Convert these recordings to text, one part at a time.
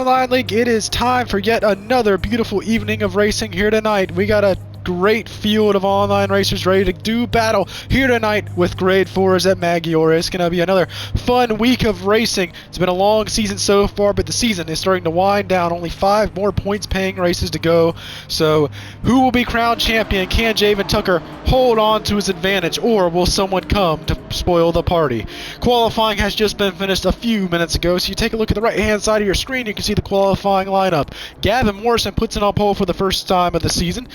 Online League, it is time for yet another beautiful evening of racing here tonight. We got a great field of online racers ready to do battle here tonight with grade 4s at Maggiore. It's going to be another fun week of racing. It's been a long season so far, but the season is starting to wind down. Only 5 more points paying races to go. So who will be crowned champion? Can Javen Tucker hold on to his advantage, or will someone come to spoil the party? Qualifying has just been finished a few minutes ago, so you take a look at the right hand side of your screen, you can see the qualifying lineup. Gavin Morrison puts it on pole for the first time of the season.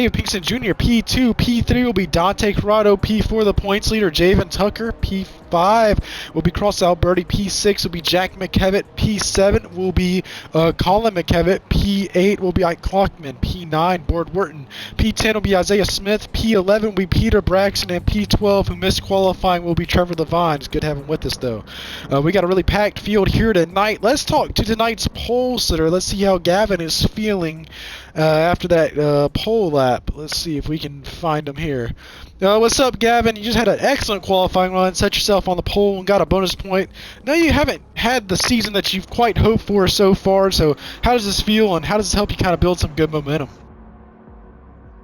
David Pinkston Jr. P2, P3 will be Dante Corrado, P4 the points leader, Javen Tucker, P5 will be Cross Alberti, P6 will be Jack McKevitt, P7 will be Colin McKevitt, P8 will be Ike Klockman, P9 Board Wharton, P10 will be Isaiah Smith, P11 will be Peter Braxton, and P12, who missed qualifying, will be Trevor Levine. It's good to have him with us though. We got a really packed field here tonight. Let's talk to tonight's pole sitter. Let's see how Gavin is feeling after that pole lap. Let's see if we can find him here. What's up, Gavin? You just had an excellent qualifying run, set yourself on the pole and got a bonus point. Now you haven't had the season that you've quite hoped for so far, so how does this feel and how does this help you kind of build some good momentum?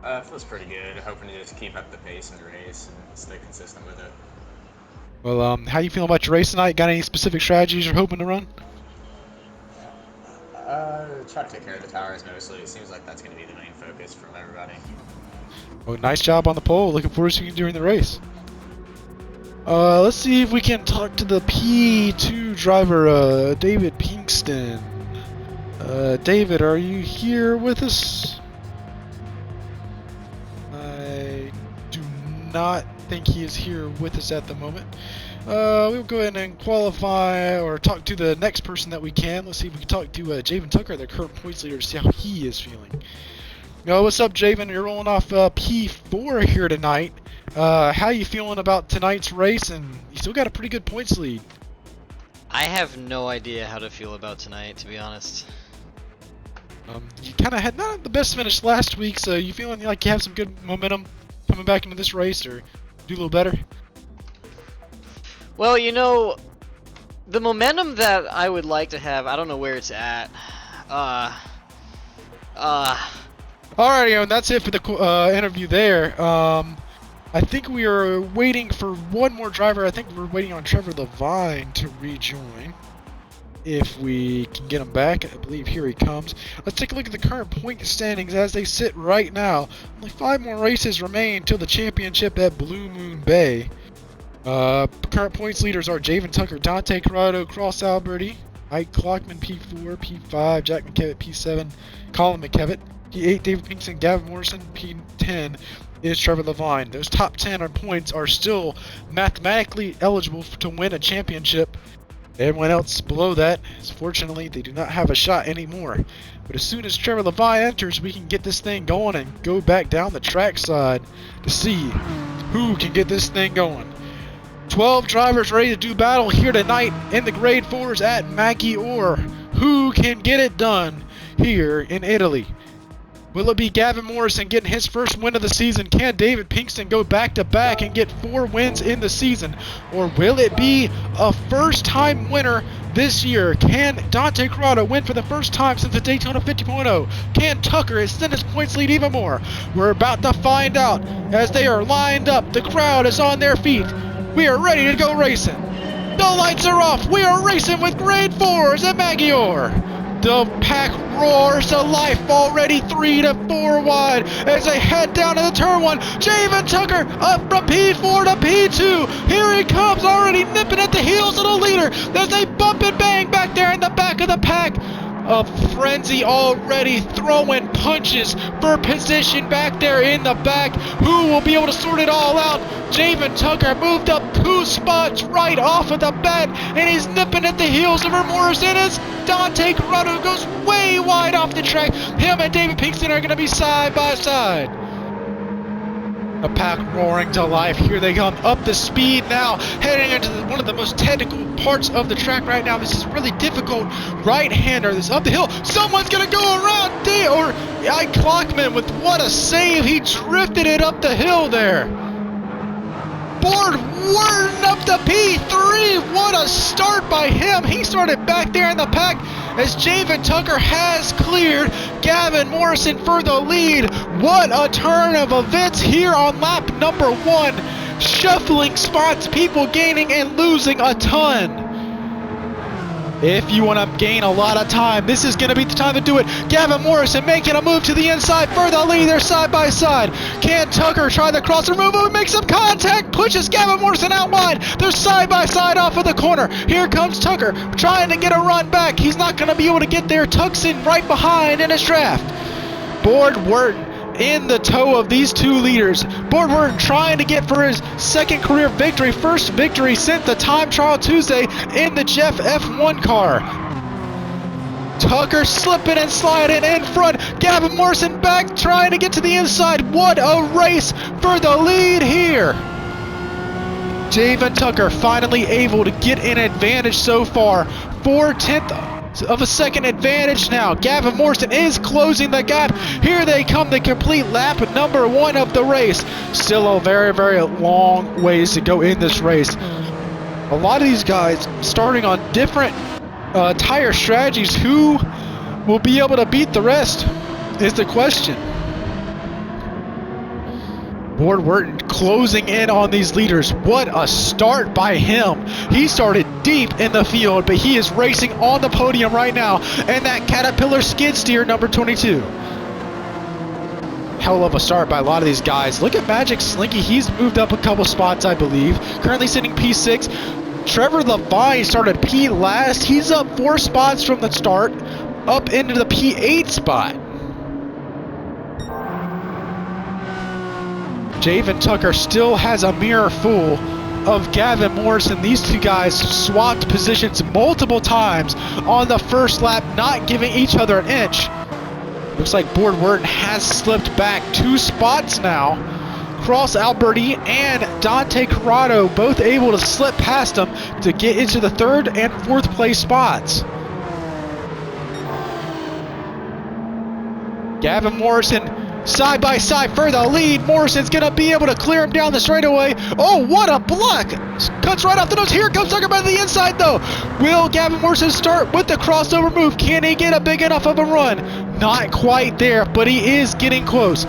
It feels pretty good. Hoping to just keep up the pace in the race and stay consistent with it. Well, how you feeling about your race tonight? Got any specific strategies you're hoping to run? Try to take care of the tires mostly. It seems like that's going to be the main focus from everybody. Well, nice job on the pole. Looking forward to seeing you during the race. Let's see if we can talk to the P2 driver, David Pinkston. David, are you here with us? I do not think he is here with us at the moment. We'll go ahead and qualify or talk to the next person that we can. Let's see if we can talk to Javen Tucker, the current points leader, to see how he is feeling. What's up, Javen? You're rolling off P4 here tonight. How you feeling about tonight's race? And you still got a pretty good points lead. I have no idea how to feel about tonight, to be honest. You kind of had not the best finish last week, so you feeling like you have some good momentum coming back into this race, or do a little better? Well, you know, the momentum that I would like to have, I don't know where it's at. Alrighty, and that's it for the interview there. I think we are waiting for one more driver. I think we're waiting on Trevor Levine to rejoin. If we can get him back, I believe here he comes. Let's take a look at the current point standings as they sit right now. Only 5 more races remain till the championship at Blue Moon Bay. Current points leaders are Javen Tucker, Dante Corrado, Cross Alberti, Ike Klockman, P4, P5, Jack McKevitt, P7, Colin McKevitt, P8, David Pinkston, Gavin Morrison, P10 is Trevor Levine. Those top 10 on points are still mathematically eligible to win a championship. Everyone else below that, fortunately, they do not have a shot anymore. But as soon as Trevor Levine enters, we can get this thing going and go back down the track side to see who can get this thing going. 12 drivers ready to do battle here tonight in the grade 4s at Maggiore. Who can get it done here in Italy? Will it be Gavin Morrison getting his first win of the season? Can David Pinkston go back-to-back and get 4 wins in the season? Or will it be a first-time winner this year? Can Dante Corrado win for the first time since the Daytona 50.0? Can Tucker extend his points lead even more? We're about to find out as they are lined up. The crowd is on their feet. We are ready to go racing. The lights are off. We are racing with grade 4s at Maggiore. The pack roars to life, already 3 to 4 wide as they head down to the turn 1. Javen Tucker up from P4 to P2. Here he comes, already nipping at the heels of the leader as they bump and bang back there in the back of the pack. A frenzy already throwing punches for position back there in the back. Who will be able to sort it all out? Javen Tucker moved up 2 spots right off of the bat, and he's nipping at the heels of Morrison as Dante Corrado goes way wide off the track. Him and David Pinkston are going to be side by side. The pack roaring to life. Here they come up the speed now, heading into one of the most technical parts of the track right now. This is really difficult. Right-hander, this up the hill. Someone's going to go around Ike Klockman with what a save. He drifted it up the hill there. Board Wharton up to P3. What a start by him. He started back there in the pack as Javen Tucker has cleared Gavin Morrison for the lead. What a turn of events here on lap number 1. Shuffling spots, people gaining and losing a ton. If you want to gain a lot of time, this is going to be the time to do it. Gavin Morrison making a move to the inside for the lead. They're side by side. Can Tucker try the crosser move and make some contact? Pushes Gavin Morrison out wide. They're side by side off of the corner. Here comes Tucker trying to get a run back. He's not going to be able to get there. Tucks in right behind in his draft. Board Wharton in the toe of these two leaders. Board Wharton trying to get for his second career victory. First victory since the time trial Tuesday in the Jeff F1 car. Tucker slipping and sliding in front. Gavin Morrison back trying to get to the inside. What a race for the lead here. Javen Tucker finally able to get an advantage so far. 4/10 of a second advantage now. Gavin Morrison is closing the gap. Here they come, the complete lap number 1 of the race. Still a very, very long ways to go in this race. A lot of these guys starting on different tire strategies. Who will be able to beat the rest is the question. Board Wharton closing in on these leaders. What a start by him. He started deep in the field, but he is racing on the podium right now. And that Caterpillar skid steer number 22. Hell of a start by a lot of these guys. Look at Magic Slinky. He's moved up a couple spots, I believe. Currently sitting P6. Trevor Levine started P last. He's up 4 spots from the start, up into the P8 spot. Javen Tucker still has a mirror full of Gavin Morrison. These two guys swapped positions multiple times on the first lap, not giving each other an inch. Looks like Board Wharton has slipped back 2 spots now. Cross Alberti and Dante Corrado both able to slip past him to get into the 3rd and 4th place spots. Gavin Morrison side by side for the lead. Morrison's gonna be able to clear him down the straightaway. Oh, what a block! Cuts right off the nose. Here comes Tucker by the inside though. Will Gavin Morrison start with the crossover move? Can he get a big enough of a run? Not quite there, but he is getting close.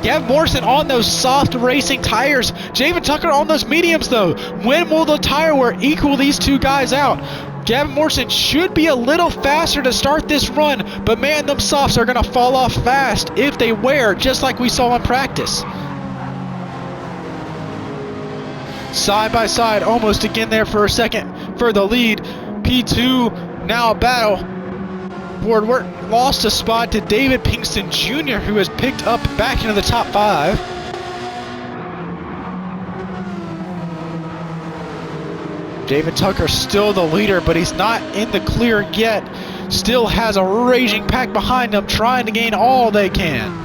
Gavin Morrison on those soft racing tires. Javen Tucker on those mediums though. When will the tire wear equal these two guys out? Gavin Morrison should be a little faster to start this run, but man, them softs are going to fall off fast if they wear, just like we saw in practice. Side by side, almost again there for a second for the lead. P2 now a battle. Board Wharton lost a spot to David Pinkston Jr., who has picked up back into the top 5. Javen Tucker still the leader, but he's not in the clear yet. Still has a raging pack behind him, trying to gain all they can.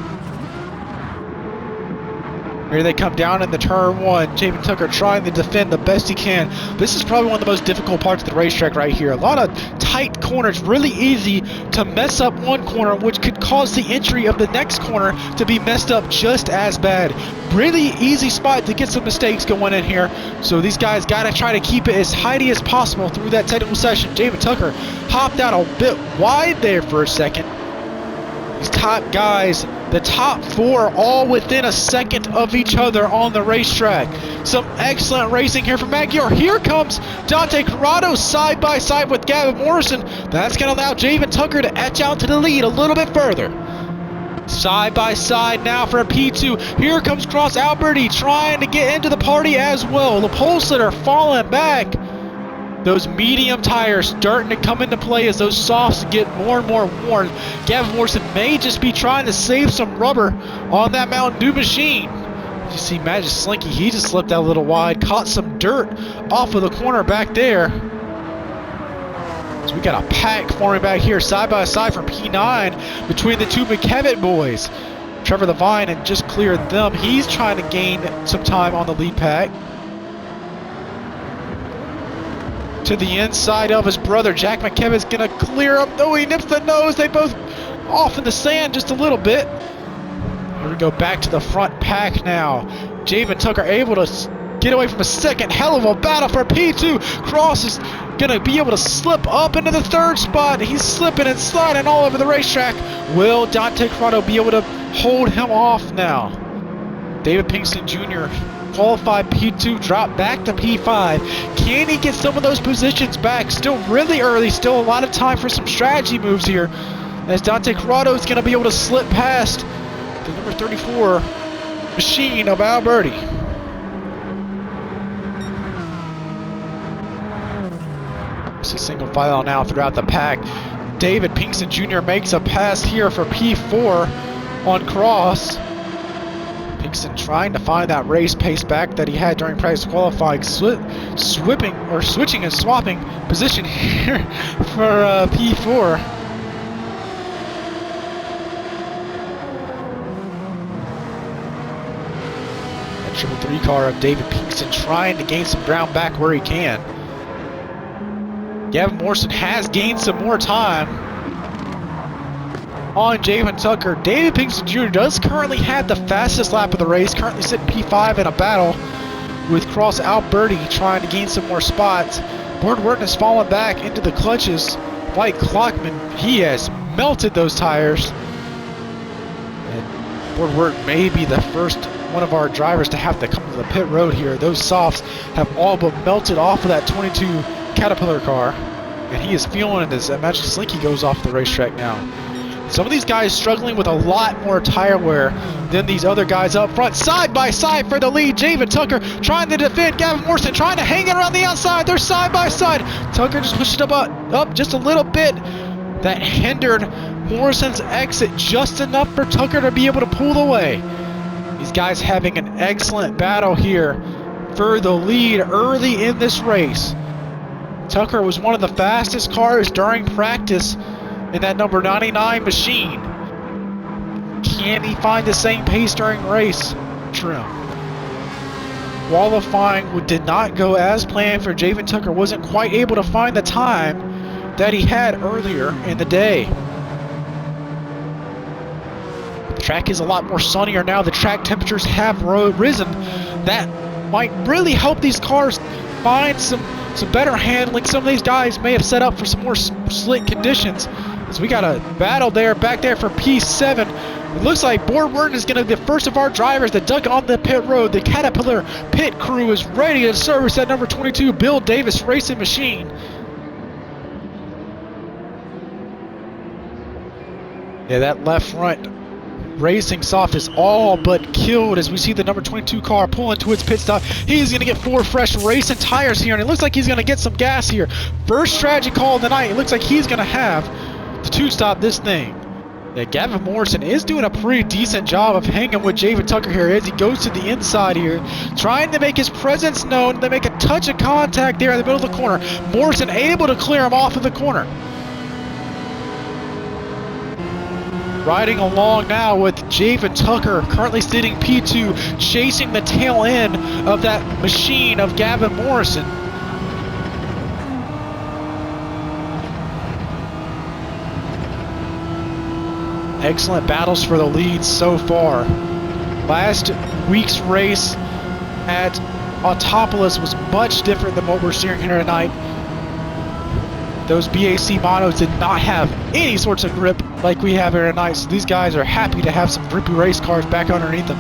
Here they come down in the turn 1. Javen Tucker trying to defend the best he can. This is probably one of the most difficult parts of the racetrack right here. A lot of tight corners, really easy to mess up one corner, which could cause the entry of the next corner to be messed up just as bad. Really easy spot to get some mistakes going in here. So these guys got to try to keep it as tidy as possible through that technical session. Javen Tucker hopped out a bit wide there for a second. These top guys, the top 4, all within a second of each other on the racetrack. Some excellent racing here from Maggiore. Here comes Dante Corrado side by side with Gavin Morrison. That's going to allow Javen Tucker to etch out to the lead a little bit further. Side by side now for a P2. Here comes Cross Alberti trying to get into the party as well. The pole sitter falling back. Those medium tires starting to come into play as those softs get more and more worn. Gavin Morrison may just be trying to save some rubber on that Mountain Dew machine. You see Magic Slinky, he just slipped out a little wide, caught some dirt off of the corner back there. So we got a pack forming back here side by side from P9 between the two McKevitt boys. Trevor Levine had just cleared them. He's trying to gain some time on the lead pack. To the inside of his brother, Jack McKevitt's gonna clear him. Oh, he nips the nose. They both off in the sand just a little bit. Here we go back to the front pack now. Javen Tucker able to get away from a second. Hell of a battle for P2. Cross is going to be able to slip up into the third spot. He's slipping and sliding all over the racetrack. Will Dante Corrado be able to hold him off now? David Pinkston Jr. qualified P2, dropped back to P5. Can he get some of those positions back? Still really early, still a lot of time for some strategy moves here, as Dante Corrado is going to be able to slip past the number 34 machine of Alberti. It's a single file now throughout the pack. David Pinkston Jr. makes a pass here for P4 on Cross. Pinkston trying to find that race pace back that he had during practice qualifying, switching and swapping position here for P4. That 333 car of David Pinkston trying to gain some ground back where he can. Gavin Morrison has gained some more time on Javen Tucker. David Pinkston Jr. does currently have the fastest lap of the race, currently sitting P5 in a battle with Cross Alberti trying to gain some more spots. Bord Wharton has fallen back into the clutches like Clockman. He has melted those tires. And Bord Wharton may be the first one of our drivers to have to come to the pit road here. Those softs have all but melted off of that 22 Caterpillar car, and he is feeling it as that Magic Slinky goes off the racetrack now. Some of these guys struggling with a lot more tire wear than these other guys up front. Side by side for the lead. Javen Tucker trying to defend Gavin Morrison, trying to hang it around the outside. They're side by side. Tucker just pushed it up just a little bit. That hindered Morrison's exit just enough for Tucker to be able to pull away. These guys having an excellent battle here for the lead early in this race. Tucker was one of the fastest cars during practice in that number 99 machine. Can he find the same pace during race trim? Qualifying did not go as planned for Javen Tucker. Wasn't quite able to find the time that he had earlier in the day. The track is a lot more sunnier now. The track temperatures have risen. That might really help these cars find some better handling. Some of these guys may have set up for some more slick conditions. As we got a battle back there for P7. It looks like Bord Wharton is going to be the first of our drivers to duck on the pit road. The Caterpillar pit crew is ready to service that number 22 Bill Davis racing machine. Yeah, that left front racing soft is all but killed as we see the number 22 car pull into its pit stop. He's going to get 4 fresh racing tires here, and it looks like he's going to get some gas here. First strategy call of the night. It looks like he's going to have to two-stop this thing. Yeah, Gavin Morrison is doing a pretty decent job of hanging with Javen Tucker here as he goes to the inside here, trying to make his presence known. They make a touch of contact there in the middle of the corner. Morrison able to clear him off of the corner. Riding along now with Javen Tucker, currently sitting P2, chasing the tail end of that machine of Gavin Morrison. Excellent battles for the lead so far. Last week's race at Autopolis was much different than what we're seeing here tonight. Those BAC monos did not have any sorts of grip like we have here tonight, so these guys are happy to have some grippy race cars back underneath them.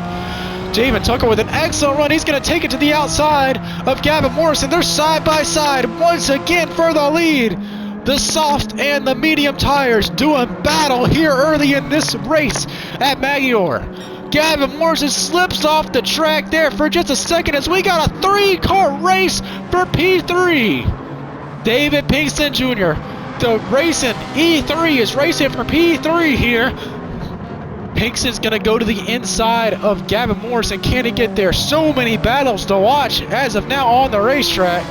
Javen Tucker with an excellent run. He's going to take it to the outside of Gavin Morrison. They're side by side once again for the lead. The soft and the medium tires doing battle here early in this race at Maggiore. Gavin Morrison slips off the track there for just a second as we got a 3-car race for P3. David Pinkston Jr., the racing E3 is racing for P3 here. Pinkston's going to go to the inside of Gavin Morrison. Can he get there? So many battles to watch as of now on the racetrack.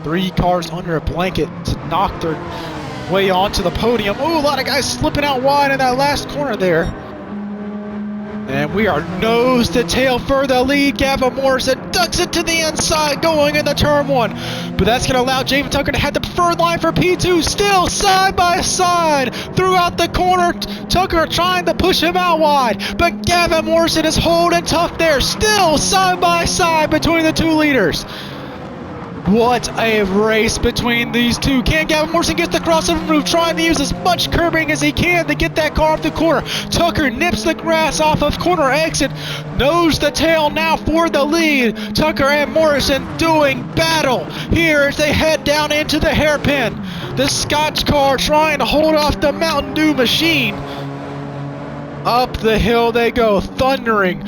3 cars under a blanket to knock their way onto the podium. Oh, a lot of guys slipping out wide in that last corner there. And we are nose to tail for the lead. Gavin Morrison ducks it to the inside going into turn 1. But that's going to allow Javen Tucker to have the preferred line for P2. Still side by side throughout the corner. Tucker trying to push him out wide. But Gavin Morrison is holding tough there. Still side by side between the two leaders. What a race between these two. Can Gavin Morrison get the crossover move, trying to use as much curbing as he can to get that car off the corner. Tucker nips the grass off of corner exit. Nose to tail now for the lead. Tucker and Morrison doing battle here as they head down into the hairpin. The Scotch car trying to hold off the Mountain Dew machine. Up the hill they go, thundering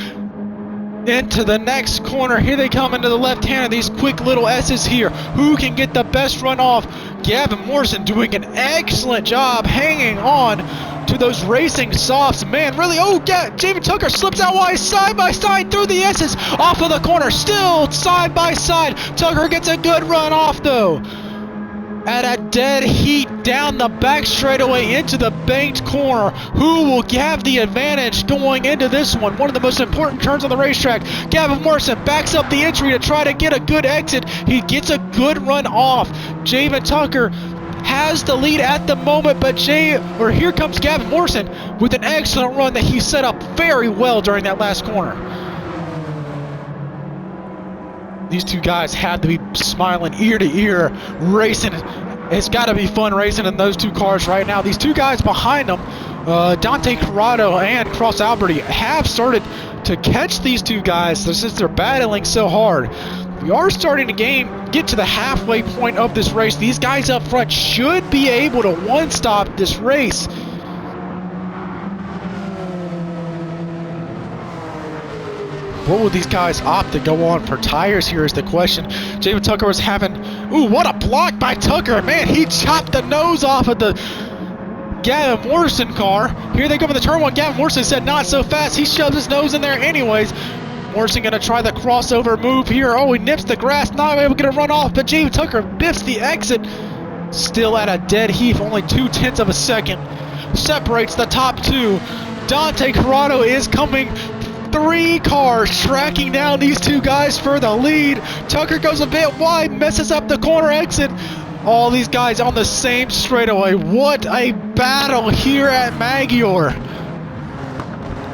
into the next corner. Here they come into the left hand of these quick little S's here. Who can get the best run off? Gavin Morrison doing an excellent job hanging on to those racing softs. Man, really, Javen Tucker slips out wide, side by side through the S's, off of the corner, still side by side. Tucker gets a good run off though. At a dead heat down the back straightaway into the banked corner. Who will have the advantage going into this one? One of the most important turns on the racetrack. Gavin Morrison backs up the entry to try to get a good exit. He gets a good run off. Javen Tucker has the lead at the moment, but here comes Gavin Morrison with an excellent run that he set up very well during that last corner. These two guys have to be smiling ear to ear, racing. It's got to be fun racing in those two cars right now. These two guys behind them, Dante Corrado and Cross Alberti, have started to catch these two guys since they're battling so hard. We are starting to get to the halfway point of this race. These guys up front should be able to one-stop this race. What will these guys opt to go on for tires here is the question. Javen Tucker was having... Ooh, what a block by Tucker. Man, he chopped the nose off of the Gavin Morrison car. Here they go for the turn 1. Gavin Morrison said not so fast. He shoved his nose in there anyways. Morrison going to try the crossover move here. Oh, he nips the grass. Not able to get a run off, but Javen Tucker biffs the exit. Still at a dead heat. Only 0.2 of a second. Separates the top two. Dante Corrado is coming... 3 cars tracking down these two guys for the lead. Tucker goes a bit wide, messes up the corner exit. All these guys on the same straightaway. What a battle here at Maggiore.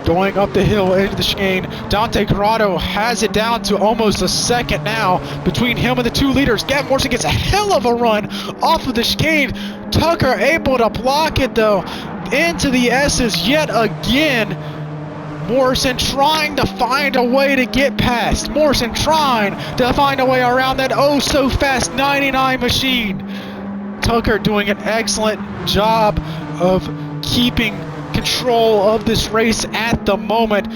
Going up the hill into the chicane. Dante Corrado has it down to almost a second now between him and the two leaders. Gavin Morrison gets a hell of a run off of the chicane. Tucker able to block it though. Into the S's yet again. Morrison trying to find a way to get past. Morrison trying to find a way around that oh so fast 99 machine. Tucker doing an excellent job of keeping control of this race at the moment.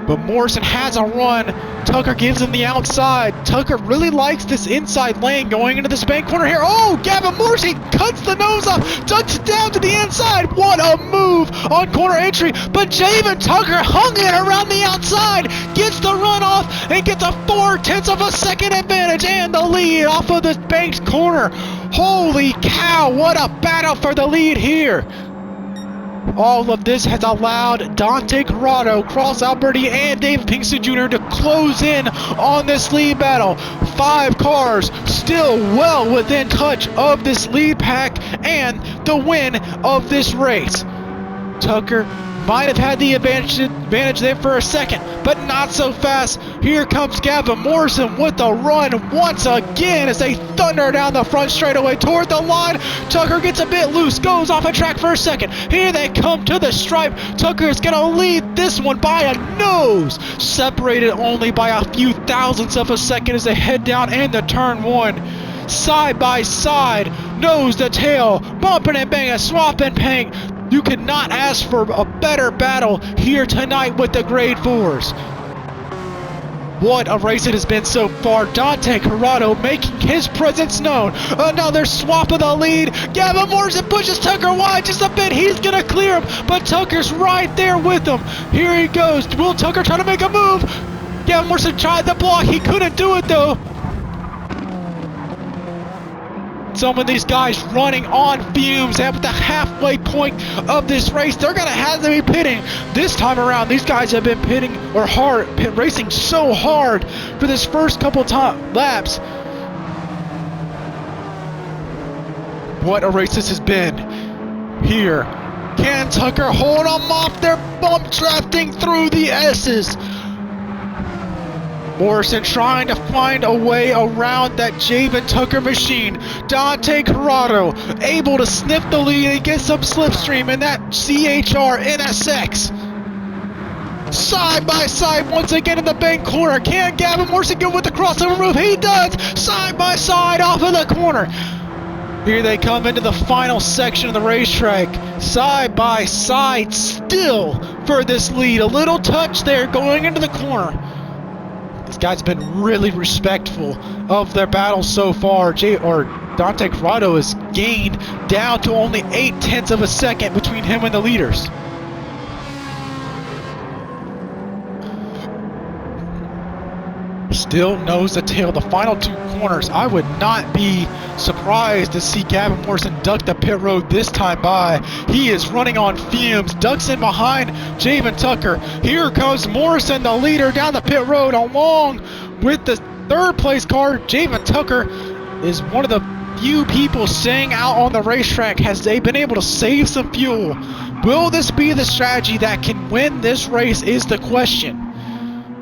But Morrison has a run. Tucker gives him the outside. Tucker really likes this inside lane going into this bank corner here. Oh, Gavin Morrison cuts the nose off, ducks it down to the inside. What a move on corner entry. But Javen Tucker hung it around the outside, gets the run off, and gets a 0.4 of a second advantage and the lead off of this banked corner. Holy cow, what a battle for the lead here. All of this has allowed Dante Corrado, Cross Alberti, and David Pinkston Jr. to close in on this lead battle. 5 cars still well within touch of this lead pack and the win of this race. Tucker might have had the advantage there for a second, but not so fast. Here comes Gavin Morrison with the run once again as they thunder down the front straightaway toward the line. Tucker gets a bit loose, goes off a track for a second. Here they come to the stripe. Tucker is going to lead this one by a nose, separated only by a few thousandths of a second as they head down into turn 1. Side by side, nose to tail, bumping and banging, swap and pang. You could not ask for a better battle here tonight with the grade 4s. What a race it has been so far. Dante Corrado making his presence known. Another swap of the lead. Gavin Morrison pushes Tucker wide just a bit. He's going to clear him, but Tucker's right there with him. Here he goes. Will Tucker try to make a move? Gavin Morrison tried the block. He couldn't do it though. Some of these guys running on fumes at the halfway point of this race. They're going to have to be pitting. This time around, these guys have been racing so hard for this first couple laps. What a race this has been. Here, can Tucker hold them off? They're bump drafting through the S's. Morrison trying to find a way around that Javen Tucker machine. Dante Corrado able to sniff the lead and get some slipstream in that CHR NSX. Side by side once again in the bank corner. Can Gavin Morrison go with the crossover move? He does! Side by side off of the corner. Here they come into the final section of the racetrack. Side by side still for this lead. A little touch there going into the corner. This guy's been really respectful of their battles so far. Dante Corrado has gained down to only 0.8 of a second between him and the leaders. Still nose to tail the final two corners. I would not be surprised to see Gavin Morrison duck the pit road this time by. He is running on fumes, ducks in behind Javen Tucker. Here comes Morrison, the leader, down the pit road along with the third place car. Javen Tucker is one of the few people staying out on the racetrack. Has they been able to save some fuel? Will this be the strategy that can win this race is the question.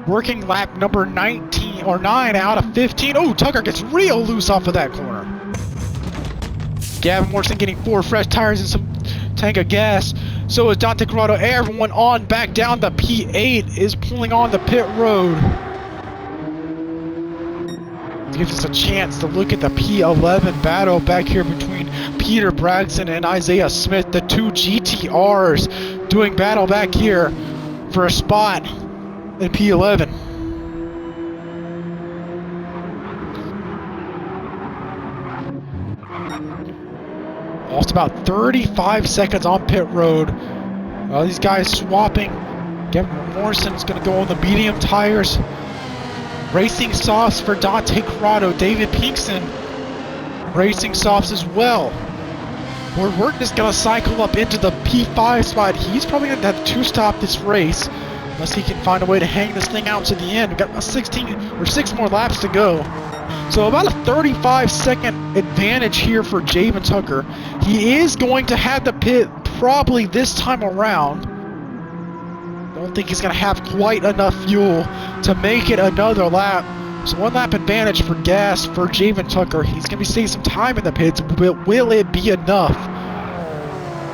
Working lap number 19 or 9 out of 15. Oh, Tucker gets real loose off of that corner. Gavin Morrison getting 4 fresh tires and some tank of gas. So is Dante Corrado. Everyone on back down. The P8 is pulling on the pit road. Gives us a chance to look at the P11 battle back here between Peter Bragson and Isaiah Smith. The two GTRs doing battle back here for a spot in P11. Lost about 35 seconds on pit road. These guys swapping. Gavin Morrison's going to go on the medium tires. Racing softs for Dante Corrado. David Pinkston racing softs as well. We're just going to cycle up into the P5 spot. He's probably going to have to stop this race unless he can find a way to hang this thing out to the end. We've got about 6 more laps to go. So about a 35-second advantage here for Javen Tucker. He is going to have the pit probably this time around. Don't think he's going to have quite enough fuel to make it another lap. So 1 lap advantage for gas for Javen Tucker. He's going to be saving some time in the pits, but will it be enough?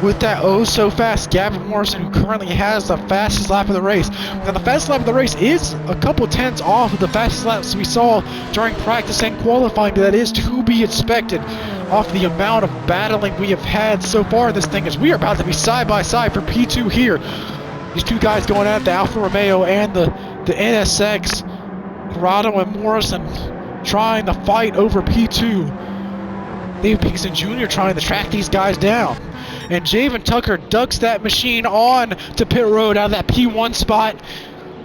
With that oh-so-fast Gavin Morrison, who currently has the fastest lap of the race. Now, the fastest lap of the race is a couple tenths off of the fastest laps we saw during practice and qualifying, but that is to be expected off the amount of battling we have had so far in this thing, as we are about to be side-by-side for P2 here. These two guys going at the Alfa Romeo and the NSX. Corrado and Morrison trying to fight over P2. David Pinkston Jr. trying to track these guys down. And Javen Tucker ducks that machine on to pit road out of that P1 spot.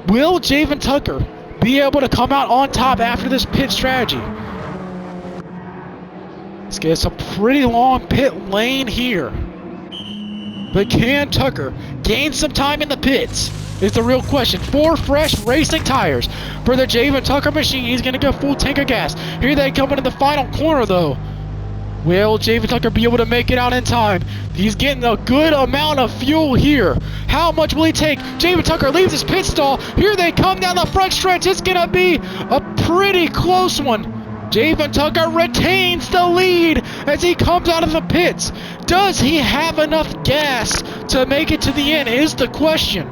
Will Javen Tucker be able to come out on top after this pit strategy? Let's get some pretty long pit lane here. But can Tucker gain some time in the pits? Is the real question. 4 fresh racing tires for the Javen Tucker machine. He's going to go full tank of gas. Here they come into the final corner though. Will Javen Tucker be able to make it out in time? He's getting a good amount of fuel here. How much will he take? Javen Tucker leaves his pit stall. Here they come down the front stretch. It's going to be a pretty close one. Javen Tucker retains the lead as he comes out of the pits. Does he have enough gas to make it to the end is the question.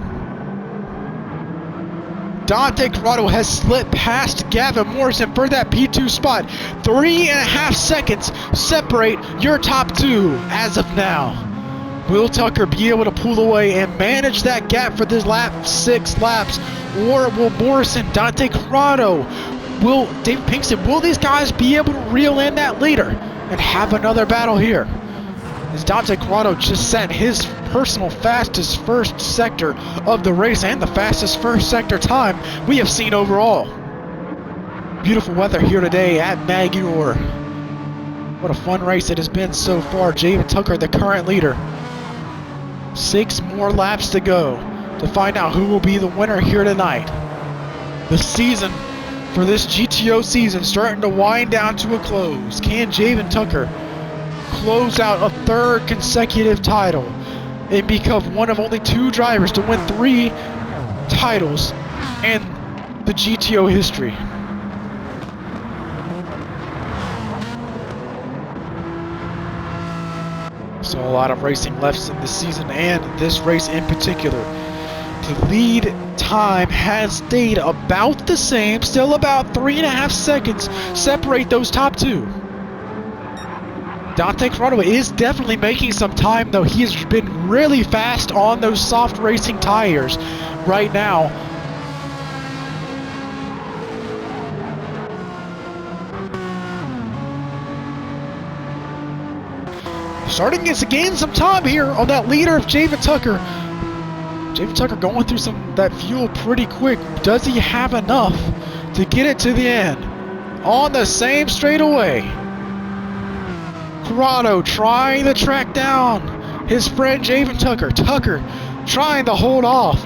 Dante Corrado has slipped past Gavin Morrison for that P2 spot. 3.5 seconds separate your top 2 as of now. Will Tucker be able to pull away and manage that gap for this 6 laps? Or will Morrison, Dante Corrado, will David Pinkston, will these guys be able to reel in that leader and have another battle here? As Dante Corrado just set his personal fastest first sector of the race and the fastest first sector time we have seen overall. Beautiful weather here today at Maggiore. What a fun race it has been so far. Javen Tucker, the current leader. 6 more laps to go to find out who will be the winner here tonight. The season for this GTO season starting to wind down to a close. Can Javen Tucker close out a 3rd consecutive title and become one of only 2 drivers to win 3 titles in the GTO history? So a lot of racing left in this season and this race in particular. The lead time has stayed about the same, still about 3.5 seconds separate those top 2. Dante Corrado is definitely making some time though. He has been really fast on those soft racing tires right now. Starting to gain some time here on that leader of Javen Tucker. Javen Tucker going through that fuel pretty quick. Does he have enough to get it to the end? On the same straightaway. Corrado trying to track down his friend Javen Tucker. Tucker trying to hold off.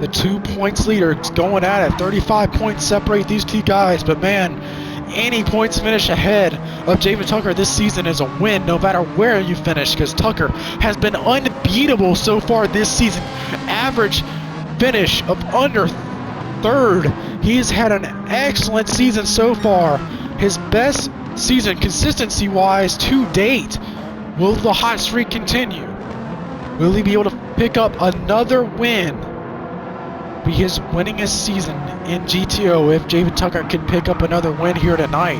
The 2 points leader going at it. 35 points separate these 2 guys, but man, any points finish ahead of Javen Tucker this season is a win no matter where you finish, because Tucker has been unbeatable so far this season. Average finish of under 3rd. He's had an excellent season so far. His best season consistency wise to date. Will the hot streak continue? Will he be able to pick up another win? Be his winningest season in GTO if Javen Tucker can pick up another win here tonight.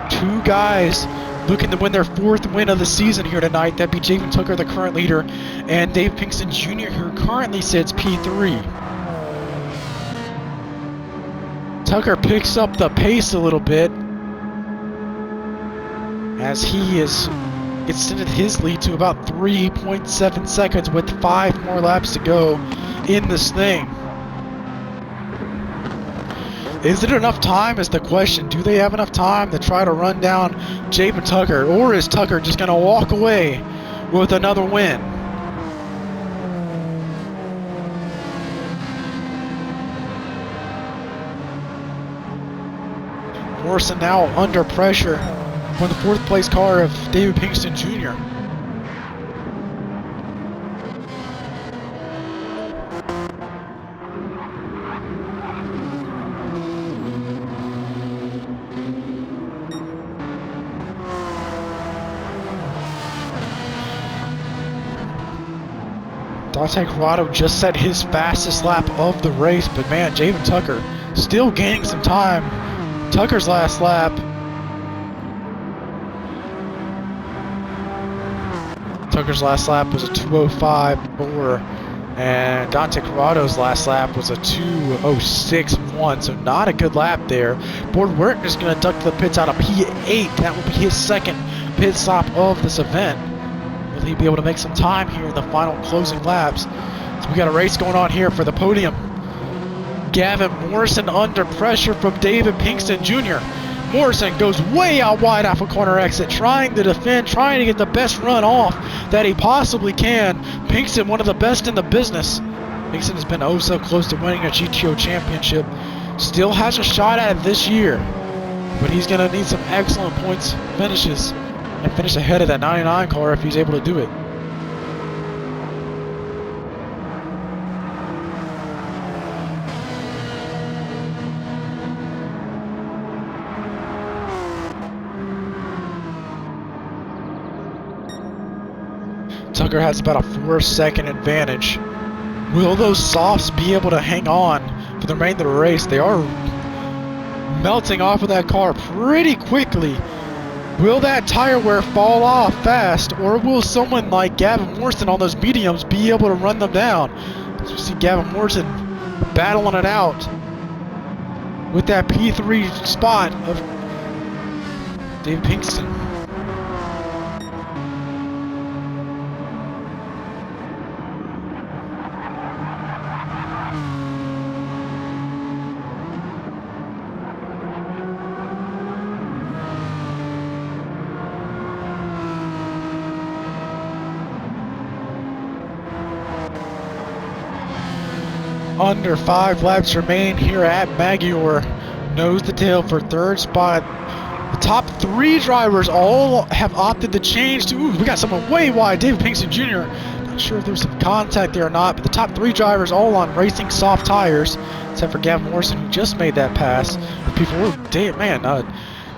2 guys looking to win their 4th win of the season here tonight. That'd be Javen Tucker, the current leader, and Dave Pinkston Jr., who currently sits P3. Tucker picks up the pace a little bit as he is extended his lead to about 3.7 seconds with 5 more laps to go in this thing. Is it enough time is the question. Do they have enough time to try to run down Javen Tucker, or is Tucker just going to walk away with another win? Morrison now under pressure from the 4th place car of David Pinkston Jr. Dante Corrado just set his fastest lap of the race, but man, Javen Tucker still gaining some time. Tucker's last lap. Tucker's last lap was a 2:05.4, and Dante Corrado's last lap was a 2:06.1, so not a good lap there. Board Werton is going to duck to the pits out of P8. That will be his 2nd pit stop of this event. Will he be able to make some time here in the final closing laps? So we got a race going on here for the podium. Gavin Morrison under pressure from David Pinkston Jr. Morrison goes way out wide off a corner exit, trying to defend, trying to get the best run off that he possibly can. Pinkston, one of the best in the business. Pinkston has been oh so close to winning a GTO championship. Still has a shot at it this year, but he's going to need some excellent points finishes and finish ahead of that 99 car if he's able to do it. Tucker has about a 4-second advantage. Will those softs be able to hang on for the remainder of the race? They are melting off of that car pretty quickly. Will that tire wear fall off fast, or will someone like Gavin Morrison on those mediums be able to run them down? So you see Gavin Morrison battling it out with that P3 spot of Dave Pinkston. under 5 laps remain here at Maggiore. Nose to tail for third spot. The top 3 drivers all have opted to change to, ooh, we got someone way wide, David Pinkston Jr. Not sure if there's some contact there or not, but the top 3 drivers all on racing soft tires, except for Gavin Morrison, who just made that pass. The people were, damn, man,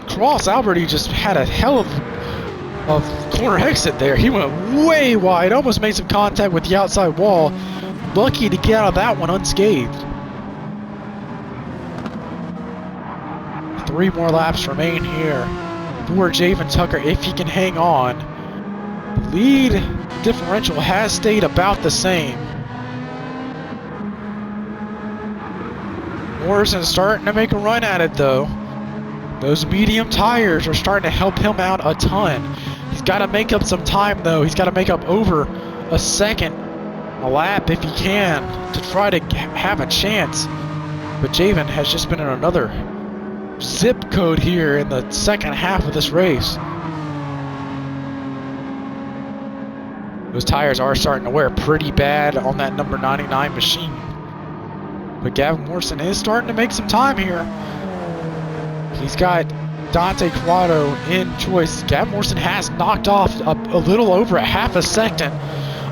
Cross Alberti just had a hell of corner exit there. He went way wide, almost made some contact with the outside wall. Lucky to get out of that one unscathed. 3 more laps remain here for Javen Tucker if he can hang on. The lead differential has stayed about the same. Morrison starting to make a run at it though. Those medium tires are starting to help him out a ton. He's got to make up some time though. He's got to make up over a second a lap if he can to try to have a chance. But Javen has just been in another zip code here in the second half of this race. Those tires are starting to wear pretty bad on that number 99 machine. But Gavin Morrison is starting to make some time here. He's got Dante Corrado in choice. Gavin Morrison has knocked off a little over a half a second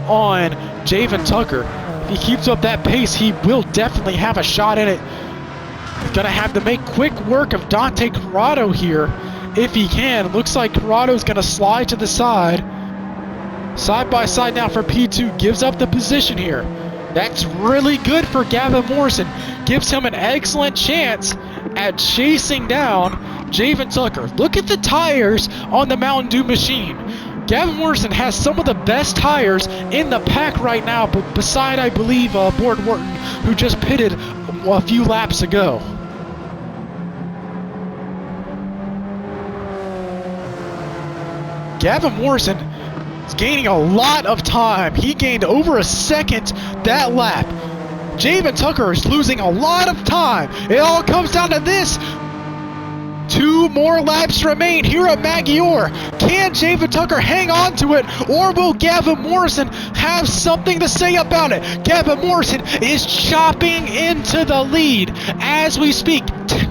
on Javen Tucker. If he keeps up that pace, he will definitely have a shot in it. He's going to have to make quick work of Dante Corrado here if he can. Looks like Corrado's going to slide to the side. Side by side now for P2. Gives up the position here. That's really good for Gavin Morrison. Gives him an excellent chance at chasing down Javen Tucker. Look at the tires on the Mountain Dew machine. Gavin Morrison has some of the best tires in the pack right now, but beside, I believe, Bord Wharton, who just pitted a few laps ago. Gavin Morrison is gaining a lot of time. He gained over a second that lap. Javen Tucker is losing a lot of time. It all comes down to this. 2 more laps remain here at Maggiore. Can Javen Tucker hang on to it, or will Gavin Morrison have something to say about it? Gavin Morrison is chopping into the lead as we speak.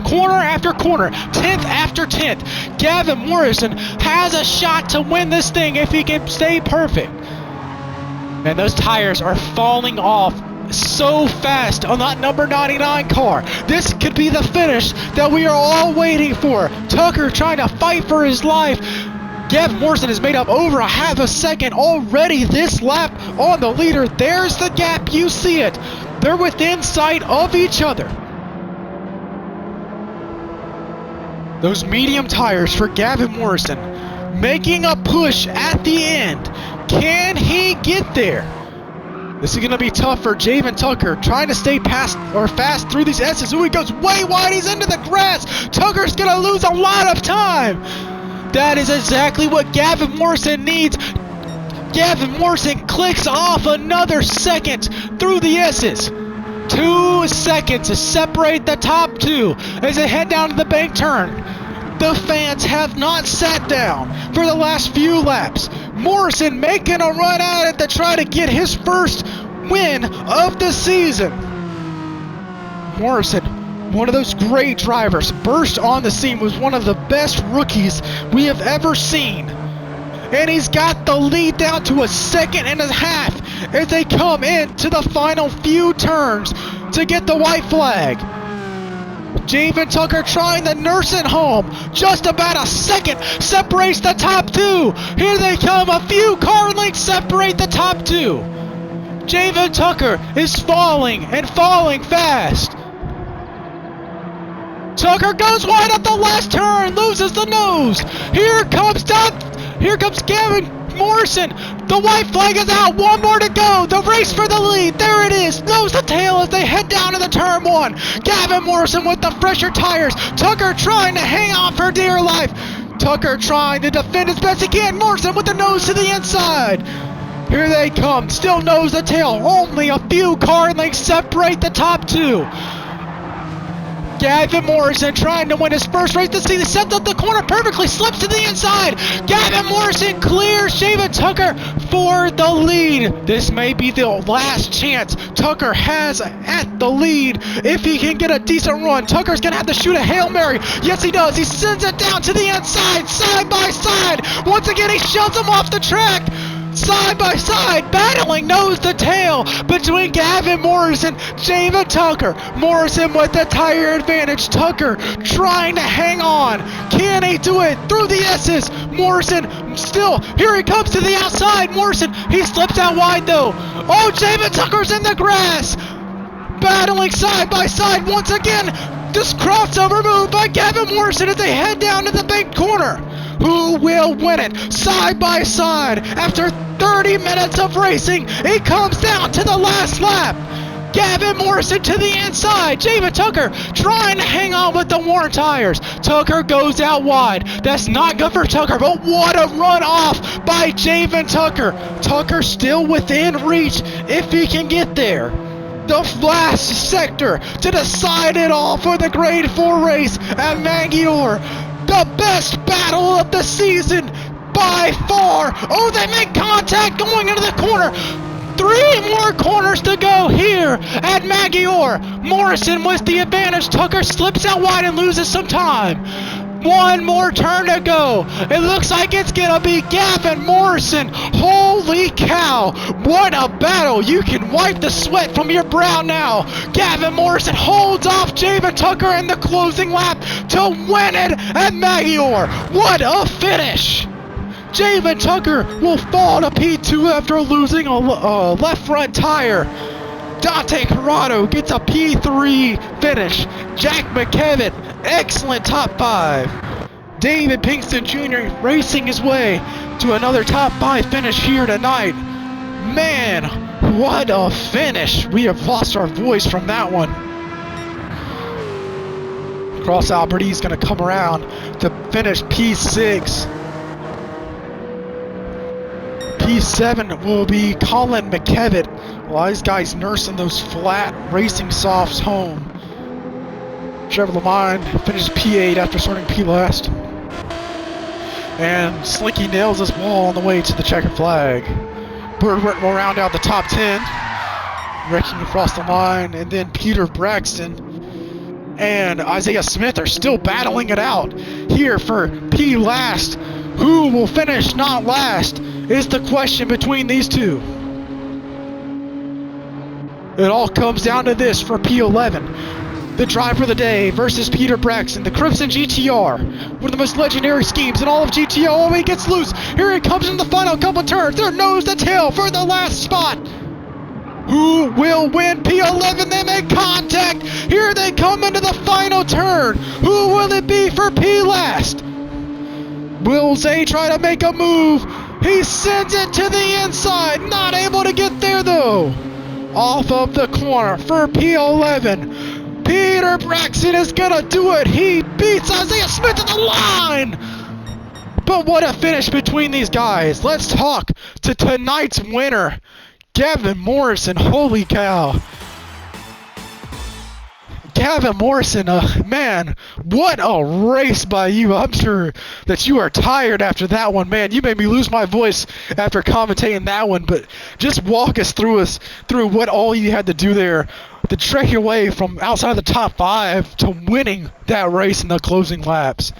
Corner after corner, 10th after 10th. Gavin Morrison has a shot to win this thing if he can stay perfect. Man, those tires are falling off so fast on that number 99 car. This could be the finish that we are all waiting for. Tucker trying to fight for his life. Gavin Morrison has made up over a half a second already this lap on the leader. There's the gap. You see it. They're within sight of each other. Those medium tires for Gavin Morrison making a push at the end. Can he get there? This is going to be tough for Javen Tucker, trying to stay past or fast through these S's. Ooh, he goes way wide. He's into the grass. Tucker's going to lose a lot of time. That is exactly what Gavin Morrison needs. Gavin Morrison clicks off another second through the S's. 2 seconds to separate the top 2 as they head down to the bank turn. The fans have not sat down for the last few laps. Morrison making a run at it to try to get his first win of the season. Morrison, one of those great drivers, burst on the scene, was one of the best rookies we have ever seen. And he's got the lead down to a second and a half as they come into the final few turns to get the white flag. Javen Tucker trying to nurse it home. Just about a second separates the top 2. Here they come. A few car lengths separate the top 2. Javen Tucker is falling and falling fast. Tucker goes wide at the last turn. Loses the nose. Here comes Gavin Morrison. The white flag is out. 1 more to go. The race for the lead. There it is. Nose to tail as they head down to the turn 1. Gavin Morrison with the fresher tires. Tucker trying to hang on for dear life. Tucker trying to defend as best he can. Morrison with the nose to the inside. Here they come. Still nose to tail. Only a few car lengths separate the top 2. Gavin Morrison trying to win his first race this season. Sets up the corner perfectly. Slips to the inside. Gavin Morrison clears David Tucker for the lead. This may be the last chance Tucker has at the lead. If he can get a decent run, Tucker's going to have to shoot a Hail Mary. Yes, he does. He sends it down to the inside, side by side. Once again, he shoves him off the track. Side by side, battling nose to tail between Gavin Morrison, David Tucker. Morrison with the tire advantage. Tucker trying to hang on. Can he do it through the S's? Morrison still, here he comes to the outside. Morrison, he slips out wide though. Oh, David Tucker's in the grass. Battling side by side once again. This crossover move by Gavin Morrison as they head down to the big corner. Who will win it? Side by side. After 30 minutes of racing, it comes down to the last lap. Gavin Morrison to the inside. David Tucker trying to hang on with the worn tires. Tucker goes out wide. That's not good for Tucker, but what a run off by David Tucker. Tucker still within reach if he can get there. The last sector to decide it all for the Grade 4 race at Maggiore. The best battle of the season by far. Oh, they make contact going into the corner. 3 more corners to go here at Maggiore. Morrison with the advantage. Tucker slips out wide and loses some time. 1 more turn to go. It looks like it's gonna be Gavin Morrison. Holy cow, what a battle. You can wipe the sweat from your brow now. Gavin Morrison holds off David Tucker in the closing lap to win it at Maggiore. What a finish. David Tucker will fall to P2 after losing a left front tire. Dante Corrado gets a P3 finish. Jack McKevitt, excellent top 5. David Pinkston Jr. racing his way to another top 5 finish here tonight. Man, what a finish. We have lost our voice from that one. Cross Alberti's going to come around to finish P6. P7 will be Colin McKevitt. Well, these guys nursing those flat racing softs home. Trevor Lamont finished P8 after starting P last. And Slinky nails his wall on the way to the checkered flag. Bird will round out the top 10. Wrecking across the line. And then Peter Braxton and Isaiah Smith are still battling it out here for P last. Who will finish not last is the question between these two. It all comes down to this for P11. The driver of the day versus Peter Braxton, the Crimson GTR. One of the most legendary schemes in all of GTO. Oh, he gets loose. Here he comes in the final couple turns. They're nose to tail for the last spot. Who will win P11? They make contact. Here they come into the final turn. Who will it be for P last? Will Zay try to make a move? He sends it to the inside. Not able to get there though. Off of the corner for P11. Peter Braxton is gonna do it. He beats Isaiah Smith to the line. But what a finish between these guys. Let's talk to tonight's winner, Gavin Morrison. Holy cow. Gavin Morrison, man, what a race by you. I'm sure that you are tired after that one. Man, you made me lose my voice after commentating that one, but just walk us through what all you had to do there to trek your way from outside the top 5 to winning that race in the closing laps.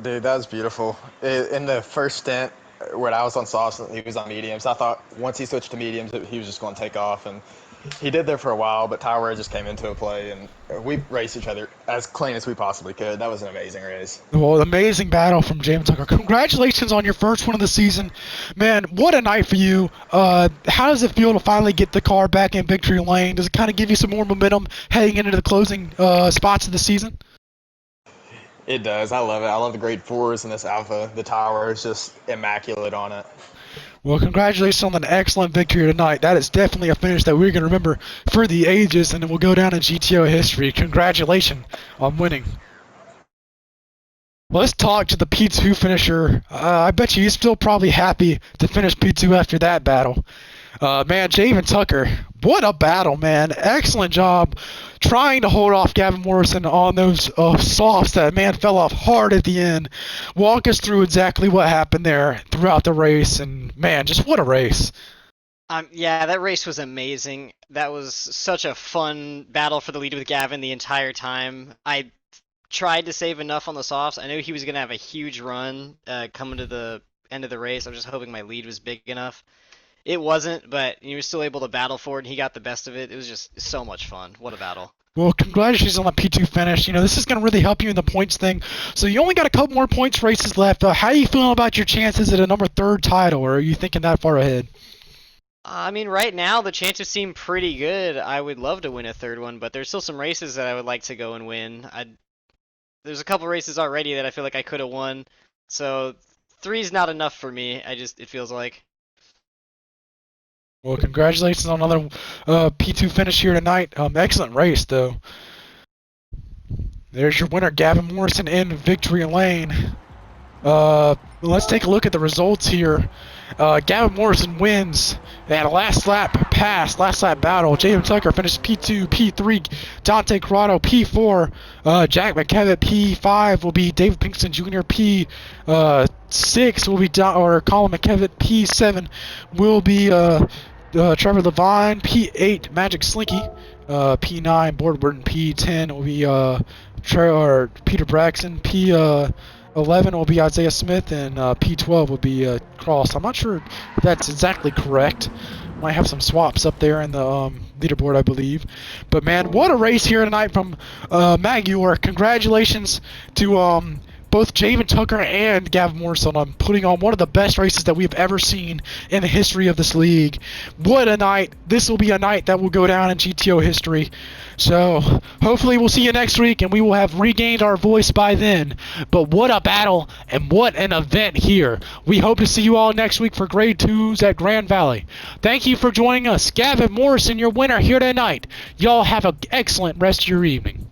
Dude, that was beautiful. In the first stint, when I was on softs, he was on mediums. I thought once he switched to mediums, he was just going to take off, and he did there for a while, but Tower just came into a play, and we raced each other as clean as we possibly could. That was an amazing race. Well, amazing battle from James Tucker. Congratulations on your first one of the season. Man, what a night for you. How does it feel to finally get the car back in victory lane? Does it kind of give you some more momentum heading into the closing spots of the season? It does. I love it. I love the grade 4s and this Alpha. The Tower is just immaculate on it. Well, congratulations on an excellent victory tonight. That is definitely a finish that we're going to remember for the ages, and it will go down in GTO history. Congratulations on winning. Let's talk to the P2 finisher. I bet you he's still probably happy to finish P2 after that battle. Man, Javen Tucker, what a battle, man. Excellent job trying to hold off Gavin Morrison on those softs that, man, fell off hard at the end. Walk us through exactly what happened there throughout the race, and, man, just what a race. Yeah, that race was amazing. That was such a fun battle for the lead with Gavin the entire time. I tried to save enough on the softs. I knew he was going to have a huge run coming to the end of the race. I was just hoping my lead was big enough. It wasn't, but he was still able to battle for it, and he got the best of it. It was just so much fun. What a battle. Well, congratulations on the P2 finish. You know, this is going to really help you in the points thing. So you only got a couple more points races left. How are you feeling about your chances at a number 3rd title, or are you thinking that far ahead? I mean, right now the chances seem pretty good. I would love to win a 3rd one, but there's still some races that I would like to go and win. There's a couple races already that I feel like I could have won, so 3's not enough for me. It feels like. Well, congratulations on another P2 finish here tonight. Excellent race, though. There's your winner, Gavin Morrison, in victory lane. Let's take a look at the results here. Gavin Morrison wins and a last lap pass, last lap battle. Jaden Tucker finished P2, P3, Dante Corrado P4, Jack McKevitt P5 will be David Pinkston Jr. P6 will be Colin McKevitt. P7 will be Trevor Levine. P8 Magic Slinky. P9 Board Burton. P10 will be Peter Braxton. P11 will be Isaiah Smith, and P12 will be Cross. I'm not sure if that's exactly correct. Might have some swaps up there in the leaderboard, I believe. But man, what a race here tonight from Maggiore. Congratulations to both Javen Tucker and Gavin Morrison on putting on one of the best races that we've ever seen in the history of this league. What a night. This will be a night that will go down in GTO history. So hopefully we'll see you next week and we will have regained our voice by then. But what a battle and what an event here. We hope to see you all next week for Grade 2s at Grand Valley. Thank you for joining us. Gavin Morrison, your winner here tonight. Y'all have an excellent rest of your evening.